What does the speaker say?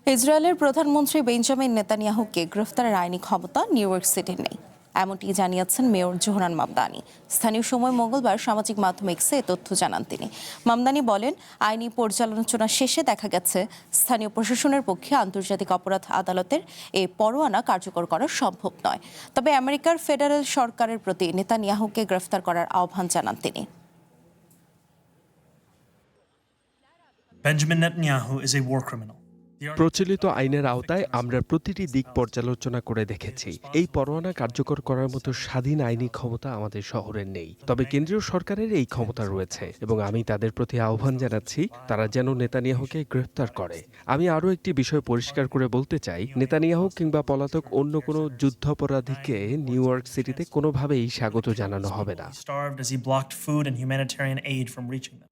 ইসরায়েলের প্রধানমন্ত্রী বেঞ্জামিন নেতানিয়াহুকে গ্রেফতারের আইনি ক্ষমতা নিউ ইয়র্ক সিটির নেই, এমনটি জানিয়েছেন মেয়র জোহরান মামদানি। স্থানীয় সময় মঙ্গলবার সামাজিক মাধ্যম এক্সে এ তথ্য জানান তিনি। মামদানি বলেন, আইনি পর্যালোচনা শেষে দেখা গেছে স্থানীয় প্রশাসনের পক্ষে আন্তর্জাতিক অপরাধ আদালতের এ পরোয়ানা কার্যকর করা সম্ভব নয়। তবে আমেরিকার ফেডারেল সরকারের প্রতি নেতানিয়াহুকে গ্রেফতার করার আহ্বান জানান তিনি। Benjamin Netanyahu is a war criminal. প্রচলিত আইনের আওতায় আমরা প্রতিটি দিক পর্যালোচনা করে দেখেছি। এই পরোয়ানা কার্যকর করার মতো স্বাধীন আইনি ক্ষমতা আমাদের শহরের নেই, তবে কেন্দ্রীয় সরকারের এই ক্ষমতা রয়েছে এবং আমি তাদের প্রতি আহ্বান জানাচ্ছি তারা যেন নেতানিয়াহুকে গ্রেফতার করে। আমি আরও একটি বিষয় পরিষ্কার করে বলতে চাই, নেতানিয়াহু কিংবা পলাতক অন্য কোনো যুদ্ধাপরাধীকে নিউ ইয়র্ক সিটিতে কোনোভাবেই স্বাগত জানানো হবে না। Starved as he blocked food and humanitarian aid from reaching them.